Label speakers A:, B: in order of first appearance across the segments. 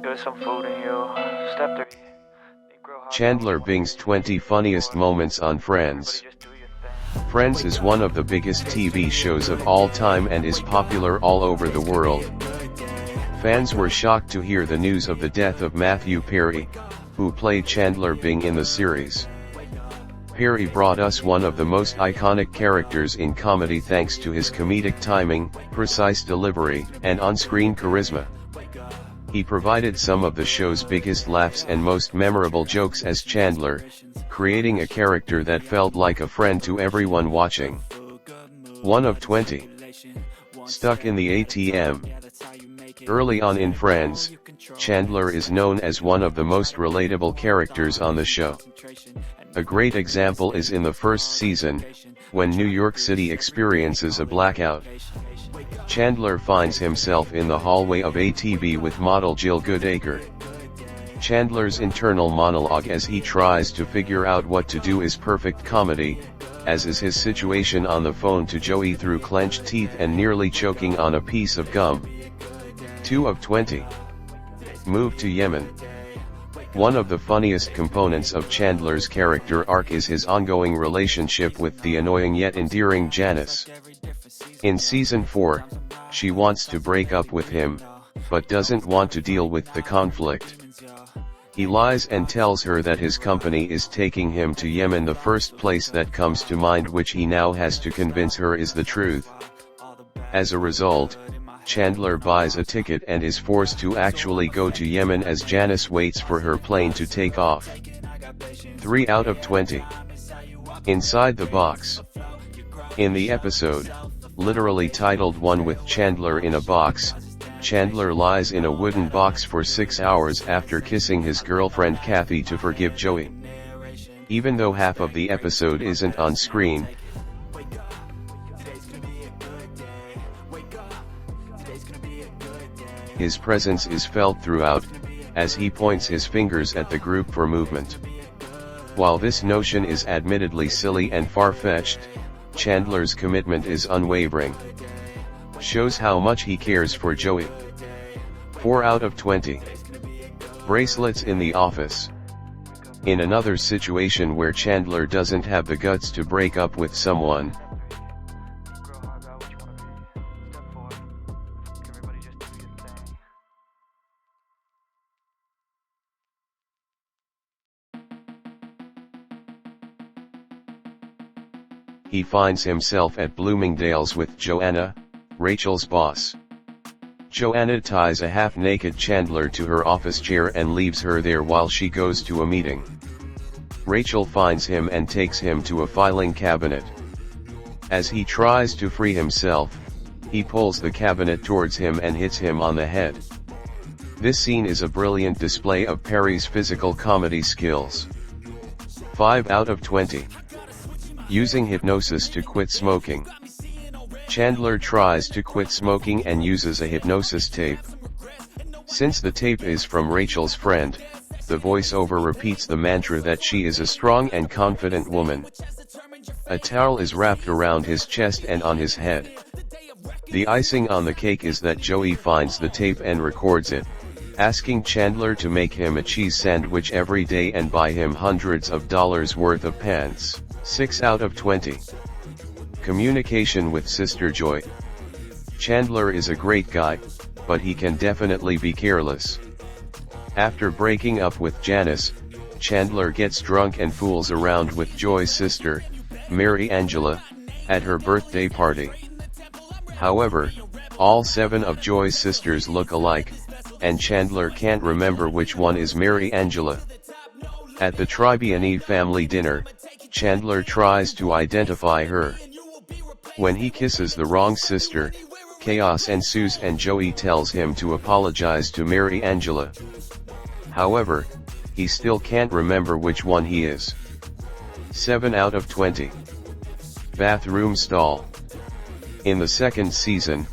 A: Get some food in you. Step 3.
B: Chandler Bing's 20 funniest moments on Friends. Friends is one of the biggest TV shows of all time and is popular all over the world. Fans were shocked to hear the news of the death of Matthew Perry, who played Chandler Bing in the series. Perry brought us one of the most iconic characters in comedy thanks to his comedic timing, precise delivery, and on-screen charisma. He provided some of the show's biggest laughs and most memorable jokes as Chandler, creating a character that felt like a friend to everyone watching. 1 of 20. Stuck in the ATM. Early on in Friends, Chandler is known as one of the most relatable characters on the show. A great example is in the first season, when New York City experiences a blackout. Chandler finds himself in the hallway of ATB with model Jill Goodacre. Chandler's internal monologue as he tries to figure out what to do is perfect comedy, as is his situation on the phone to Joey through clenched teeth and nearly choking on a piece of gum. 2 of 20. Move to Yemen. One of the funniest components of Chandler's character arc is his ongoing relationship with the annoying yet endearing Janice. In season 4, she wants to break up with him, but doesn't want to deal with the conflict. He lies and tells her that his company is taking him to Yemen. The first place that comes to mind, which he now has to convince her is the truth. As a result, Chandler buys a ticket and is forced to actually go to Yemen as Janice waits for her plane to take off. 3 out of 20. Inside the Box. In the episode, literally titled One with Chandler in a Box, Chandler lies in a wooden box for 6 hours after kissing his girlfriend Kathy to forgive Joey. Even though half of the episode isn't on screen, his presence is felt throughout, as he points his fingers at the group for movement. While this notion is admittedly silly and far-fetched, Chandler's commitment is unwavering. Shows how much he cares for Joey. 4 out of 20. Bracelets in the office. In another situation where Chandler doesn't have the guts to break up with someone, he finds himself at Bloomingdale's with Joanna, Rachel's boss. Joanna ties a half-naked Chandler to her office chair and leaves her there while she goes to a meeting. Rachel finds him and takes him to a filing cabinet. As he tries to free himself, he pulls the cabinet towards him and hits him on the head. This scene is a brilliant display of Perry's physical comedy skills. 5 out of 20. Using hypnosis to quit smoking. Chandler tries to quit smoking and uses a hypnosis tape. Since the tape is from Rachel's friend, the voiceover repeats the mantra that she is a strong and confident woman. A towel is wrapped around his chest and on his head. The icing on the cake is that Joey finds the tape and records it, asking Chandler to make him a cheese sandwich every day and buy him hundreds of dollars worth of pants. 6 out of 20. Communication with Sister Joy. Chandler is a great guy, but he can definitely be careless. After breaking up with Janice, Chandler gets drunk and fools around with Joy's sister, Mary Angela, at her birthday party. However, all 7 of Joy's sisters look alike, and Chandler can't remember which one is Mary Angela. At the Tribbiani family dinner, Chandler tries to identify her. When he kisses the wrong sister, chaos ensues and Joey tells him to apologize to Mary Angela. However, he still can't remember which one he is. 7 out of 20. Bathroom stall. In the second season,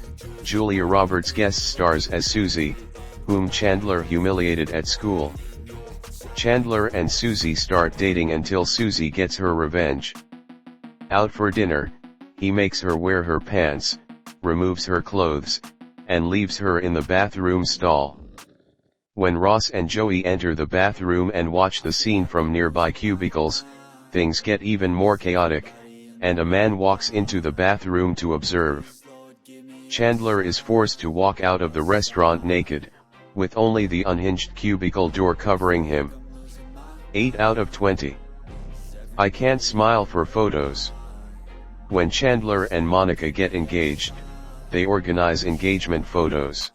B: Julia Roberts guest stars as Susie, whom Chandler humiliated at school. Chandler and Susie start dating until Susie gets her revenge. Out for dinner, he makes her wear her pants, removes her clothes, and leaves her in the bathroom stall. When Ross and Joey enter the bathroom and watch the scene from nearby cubicles, things get even more chaotic, and a man walks into the bathroom to observe. Chandler is forced to walk out of the restaurant naked, with only the unhinged cubicle door covering him. 8 out of 20. I can't smile for photos. When Chandler and Monica get engaged, they organize engagement photos.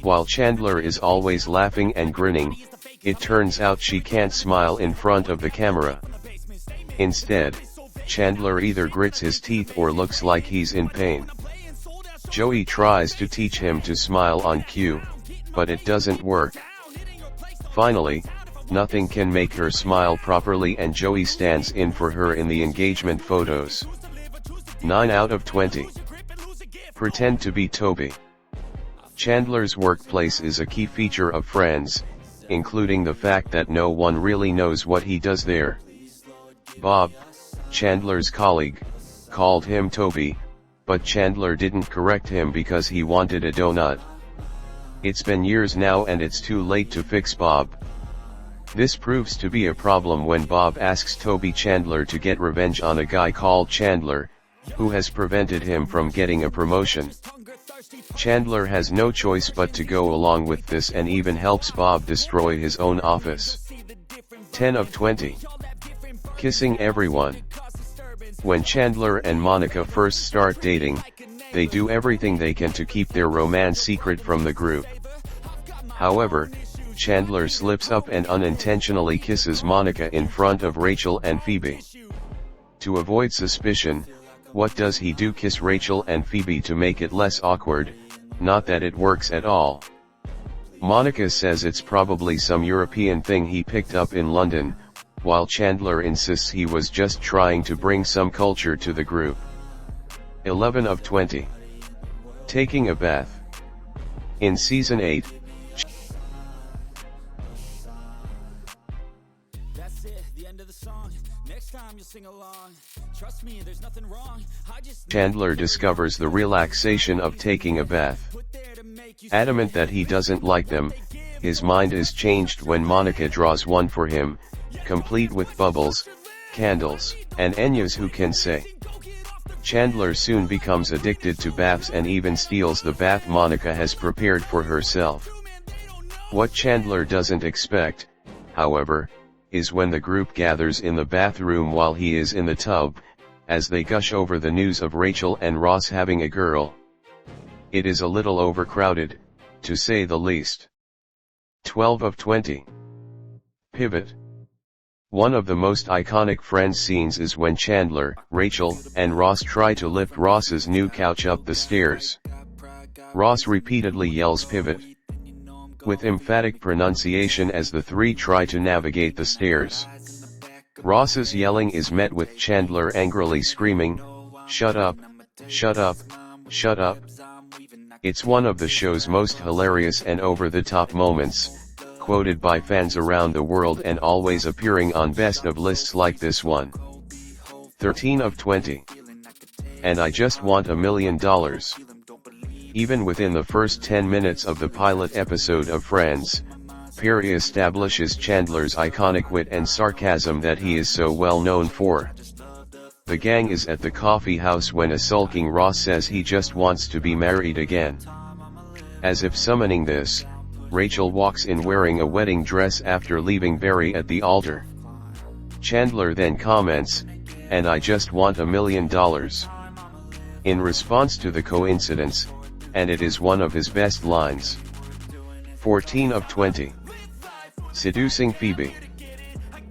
B: While Chandler is always laughing and grinning, it turns out she can't smile in front of the camera. Instead, Chandler either grits his teeth or looks like he's in pain. Joey tries to teach him to smile on cue, but it doesn't work. Finally, nothing can make her smile properly and Joey stands in for her in the engagement photos. 9 out of 20. Pretend to be Toby. Chandler's workplace is a key feature of Friends, including the fact that no one really knows what he does there. Bob, Chandler's colleague, called him Toby, but Chandler didn't correct him because he wanted a donut. It's been years now and it's too late to fix Bob. This proves to be a problem when Bob asks Toby Chandler to get revenge on a guy called Chandler, who has prevented him from getting a promotion. Chandler has no choice but to go along with this and even helps Bob destroy his own office. 10 of 20. Kissing everyone. When Chandler and Monica first start dating, they do everything they can to keep their romance secret from the group. However, Chandler slips up and unintentionally kisses Monica in front of Rachel and Phoebe. To avoid suspicion, what does he do? Kiss Rachel and Phoebe to make it less awkward, not that it works at all. Monica says it's probably some European thing he picked up in London, while Chandler insists he was just trying to bring some culture to the group. 11 of 20. Taking a bath. In season 8, Chandler discovers the relaxation of taking a bath. Adamant that he doesn't like them, his mind is changed when Monica draws one for him, complete with bubbles, candles, and Enya's Who Can Say. Chandler soon becomes addicted to baths and even steals the bath Monica has prepared for herself. What Chandler doesn't expect, however, is when the group gathers in the bathroom while he is in the tub, as they gush over the news of Rachel and Ross having a girl. It is a little overcrowded, to say the least. 12 of 20. Pivot. One of the most iconic Friends scenes is when Chandler, Rachel, and Ross try to lift Ross's new couch up the stairs. Ross repeatedly yells "pivot" with emphatic pronunciation as the three try to navigate the stairs. Ross's yelling is met with Chandler angrily screaming, "Shut up, shut up, shut up." It's one of the show's most hilarious and over-the-top moments, quoted by fans around the world and always appearing on best of lists like this one. 13 of 20. And I just want $1 million. Even within the first 10 minutes of the pilot episode of Friends, Perry establishes Chandler's iconic wit and sarcasm that he is so well known for. The gang is at the coffee house when a sulking Ross says he just wants to be married again. As if summoning this, Rachel walks in wearing a wedding dress after leaving Barry at the altar. Chandler then comments, "And I just want $1 million." In response to the coincidence, and it is one of his best lines. 14 of 20. Seducing Phoebe.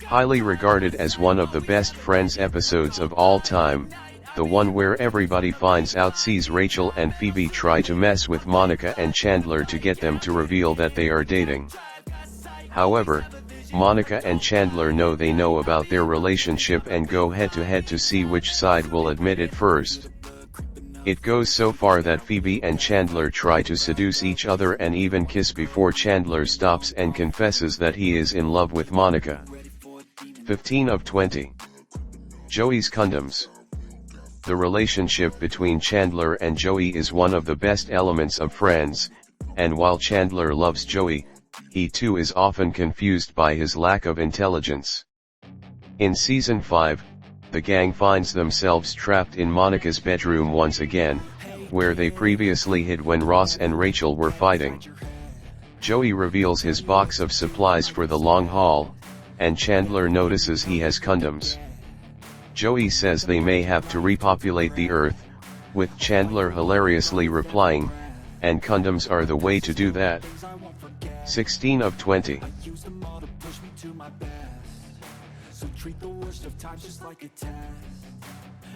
B: Highly regarded as one of the best Friends episodes of all time, the one where everybody finds out sees Rachel and Phoebe try to mess with Monica and Chandler to get them to reveal that they are dating. However, Monica and Chandler know they know about their relationship and go head-to-head to see which side will admit it first. It goes so far that Phoebe and Chandler try to seduce each other and even kiss before Chandler stops and confesses that he is in love with Monica. 15 of 20. Joey's condoms. The relationship between Chandler and Joey is one of the best elements of Friends, and while Chandler loves Joey, he too is often confused by his lack of intelligence. In season 5, the gang finds themselves trapped in Monica's bedroom once again, where they previously hid when Ross and Rachel were fighting. Joey reveals his box of supplies for the long haul, and Chandler notices he has condoms. Joey says they may have to repopulate the earth, with Chandler hilariously replying, "And condoms are the way to do that." 16 of 20.
C: So treat the worst of times just like a test.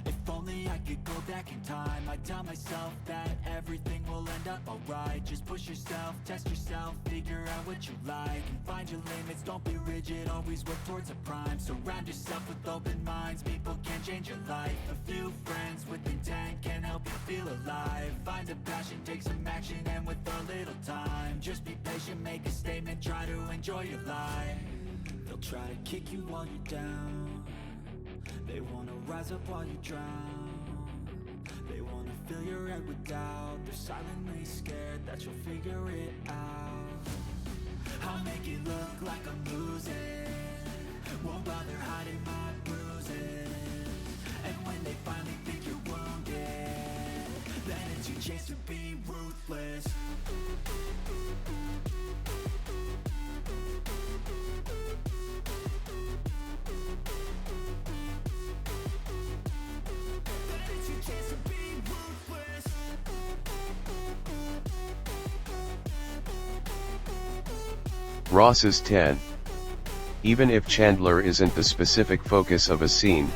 C: If only I could go back in time, I'd tell myself that everything will end up alright. Just push yourself, test yourself, figure out what you like, and find your limits, don't be rigid, always work towards a prime. Surround yourself with open minds, people can change your life. A few friends with intent can help you feel alive. Find a passion, take some action, and with a little time, just be patient, make a statement, try to enjoy your life. They'll try to kick you while you're down, they wanna rise up while you drown, they wanna fill your head with doubt, they're silently scared that you'll figure it out. I'll make it look like I'm losing, won't bother hiding my bruises, and when they finally think you're wounded, then it's your chance to be ruthless.
B: Ross is 10. Even if Chandler isn't the specific focus of a scene,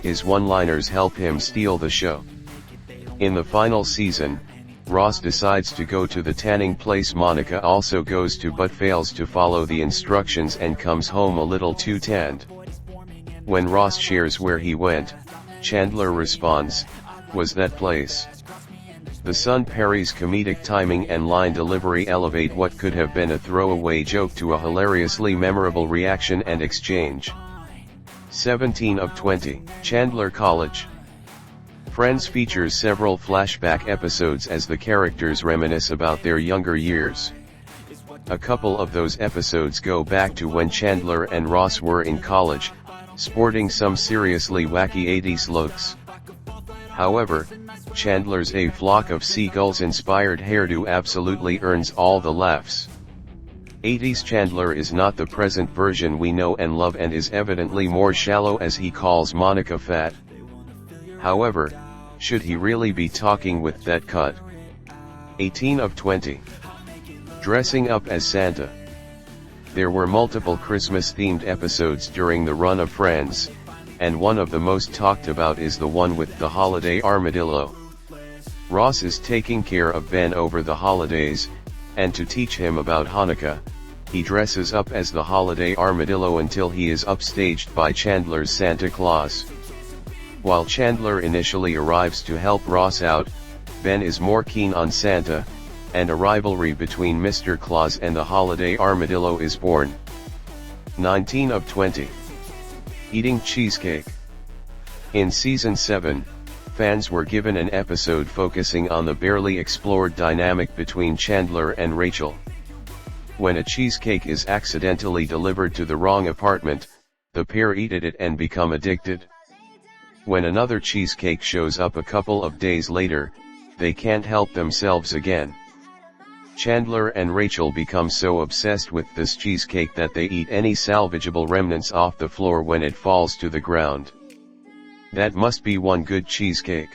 B: his one-liners help him steal the show. In the final season, Ross decides to go to the tanning place Monica also goes to but fails to follow the instructions and comes home a little too tanned. When Ross shares where he went, Chandler responds, "Was that place?" The son Perry's comedic timing and line delivery elevate what could have been a throwaway joke to a hilariously memorable reaction and exchange. 17 of 20. Chandler College. Friends features several flashback episodes as the characters reminisce about their younger years. A couple of those episodes go back to when Chandler and Ross were in college, sporting some seriously wacky 80s looks. However, Chandler's "A Flock of Seagulls" inspired hairdo absolutely earns all the laughs. 80s Chandler is not the present version we know and love and is evidently more shallow as he calls Monica fat. However, should he really be talking with that cut? 18 of 20. Dressing up as Santa. There were multiple Christmas-themed episodes during the run of Friends, and one of the most talked about is the one with the holiday armadillo. Ross is taking care of Ben over the holidays, and to teach him about Hanukkah, he dresses up as the holiday armadillo until he is upstaged by Chandler's Santa Claus. While Chandler initially arrives to help Ross out, Ben is more keen on Santa, and a rivalry between Mr. Claus and the holiday armadillo is born. 19 of 20. Eating cheesecake. In season 7, fans were given an episode focusing on the barely explored dynamic between Chandler and Rachel. When a cheesecake is accidentally delivered to the wrong apartment, the pair eat it and become addicted. When another cheesecake shows up a couple of days later, they can't help themselves again. Chandler and Rachel become so obsessed with this cheesecake that they eat any salvageable remnants off the floor when it falls to the ground. That must be one good cheesecake.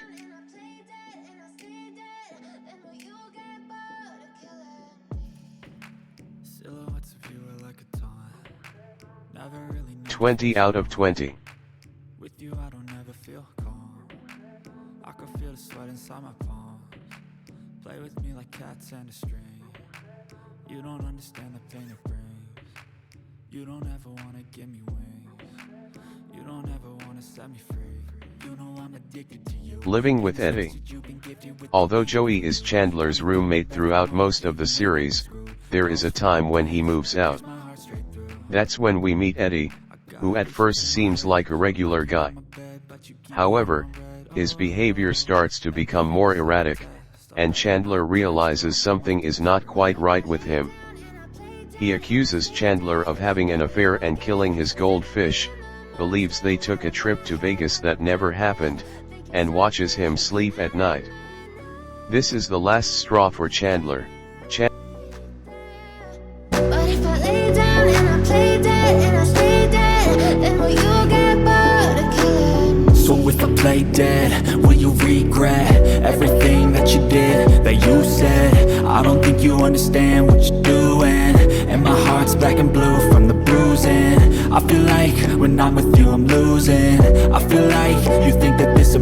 B: 20 out of 20.
C: With you I don't ever feel calm. I can feel the sweat inside my palms. Play with me like cats and a string. You don't understand the pain it brings. You don't ever wanna give me wings. You don't ever wanna set me free. You know I'm addicted to you.
B: Living with Eddie. Although Joey is Chandler's roommate throughout most of the series, there is a time when he moves out. That's when we meet Eddie, who at first seems like a regular guy. However, his behavior starts to become more erratic, and Chandler realizes something is not quite right with him. He accuses Chandler of having an affair and killing his goldfish, believes they took a trip to Vegas that never happened, and watches him sleep at night. This is the last straw for Chandler.
D: But if I lay down and I play dead and I stay dead, then will you get bored of killing?
C: So if I play dead, will you regret everything that you did, that you said? I don't think you understand what you're doing, and my heart's black and blue from the bruising. I feel like when I'm with you I'm losing. I feel like you think that this